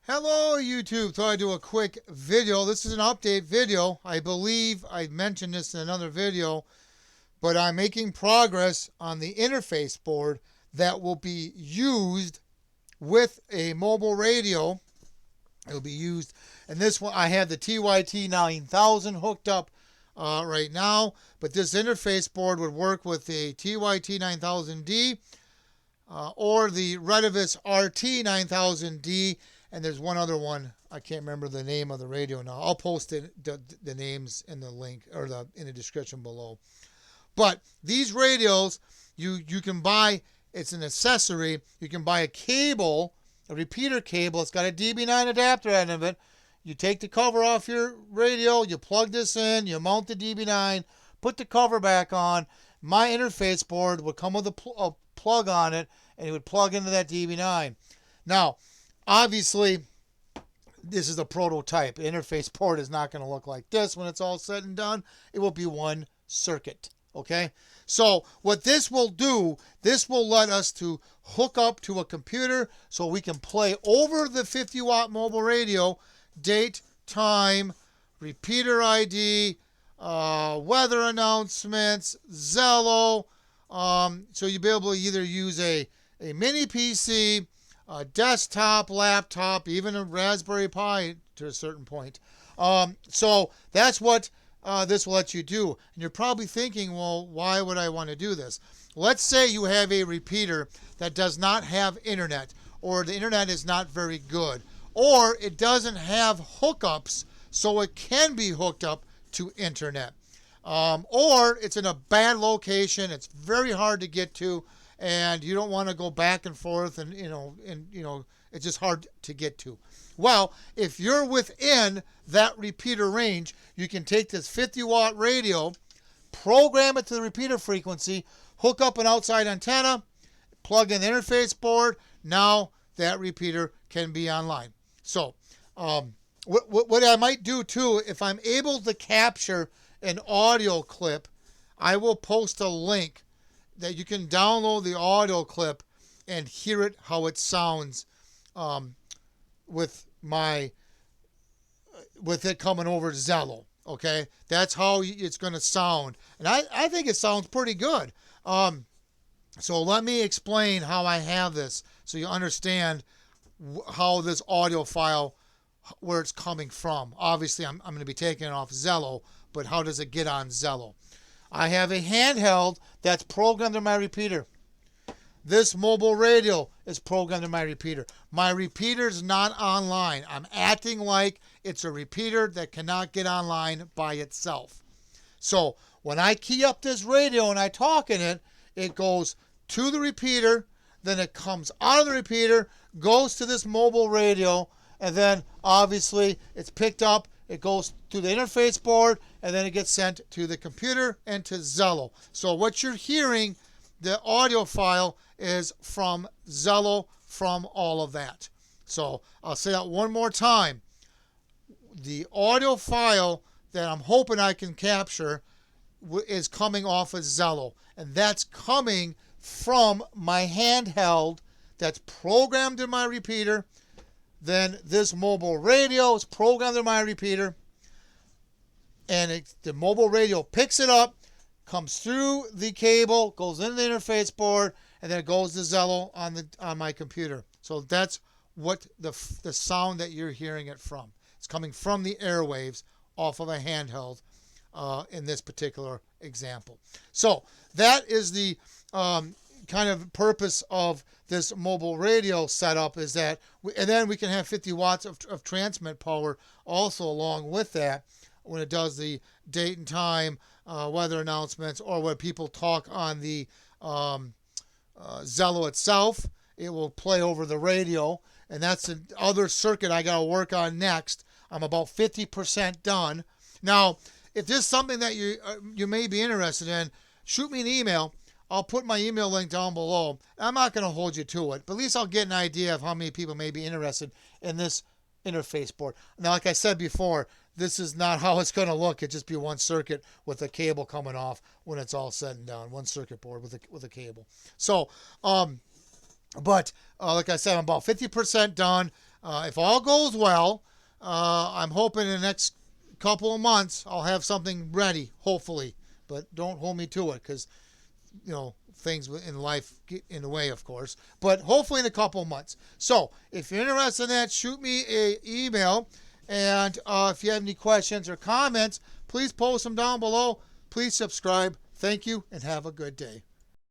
Hello YouTube, thought I'd do a quick video. This is an update video. I believe I mentioned this in another video, but I'm making progress on the interface board that will be used with a mobile radio. It will be used, and this one I have the TYT-9000 hooked up right now, but this interface board would work with the TYT-9000D or the Retevis RT900D. And there's one other one. I can't remember the name of the radio now. I'll post the names in the link or in the description below. But these radios, you can buy. It's an accessory. You can buy a cable, a repeater cable. It's got a DB9 adapter end of it. You take the cover off your radio. You plug this in. You mount the DB9. Put the cover back on. My interface board would come with a plug on it, and it would plug into that DB9. Now, obviously, this is a prototype. The interface board is not going to look like this when it's all said and done. It will be one circuit, okay? So what this will do, this will let us to hook up to a computer so we can play over the 50-watt mobile radio, date, time, repeater ID, weather announcements, Zello. So you'll be able to either use a mini PC, a desktop, laptop, even a Raspberry Pi to a certain point. So that's what this will let you do. And you're probably thinking, well, why would I want to do this? Let's say you have a repeater that does not have internet, or the internet is not very good, or it doesn't have hookups so it can be hooked up to internet. Or it's in a bad location, it's very hard to get to, and you don't want to go back and forth, and it's just hard to get to. Well, if you're within that repeater range, you can take this 50-watt radio, program it to the repeater frequency, hook up an outside antenna, plug in the interface board. Now that repeater can be online. So what I might do too, if I'm able to capture an audio clip, I will post a link that you can download the audio clip and hear it how it sounds with it coming over Zello. Okay, that's how it's going to sound, and I think it sounds pretty good. So let me explain how I have this so you understand how this audio file, where it's coming from. Obviously, I'm going to be taking it off Zello, but how does it get on Zello? I have a handheld that's programmed to my repeater. This mobile radio is programmed to my repeater. My repeater's not online. I'm acting like it's a repeater that cannot get online by itself. So when I key up this radio and I talk in it, it goes to the repeater, then it comes out of the repeater, goes to this mobile radio, and then obviously it's picked up. It goes to the interface board, and then it gets sent to the computer and to Zello. So what you're hearing, the audio file, is from Zello, from all of that. So I'll say that one more time. The audio file that I'm hoping I can capture is coming off of Zello, and that's coming from my handheld that's programmed in my repeater. Then this mobile radio is programmed in my repeater, and the mobile radio picks it up, comes through the cable, goes into the interface board, and then it goes to Zello on my computer. So that's what the sound that you're hearing it from. It's coming from the airwaves off of a handheld in this particular example. So that is the kind of purpose of this mobile radio setup, is that and then we can have 50 watts of transmit power also along with that when it does the date and time, weather announcements, or when people talk on the Zello itself. It will play over the radio, and that's the other circuit I got to work on next. I'm about 50% done. Now, if this is something that you may be interested in, shoot me an email. I'll put my email link down below. I'm not going to hold you to it, but at least I'll get an idea of how many people may be interested in this interface board. Now, like I said before, this is not how it's going to look. It'll just be one circuit with a cable coming off when it's all said and done. One circuit board with a cable. So, but like I said, I'm about 50% done. If all goes well, I'm hoping in the next couple of months I'll have something ready, hopefully. But don't hold me to it because, things in life get in the way, of course. But hopefully in a couple of months. So if you're interested in that, shoot me an email. And if you have any questions or comments, please post them down below. Please subscribe. Thank you and have a good day.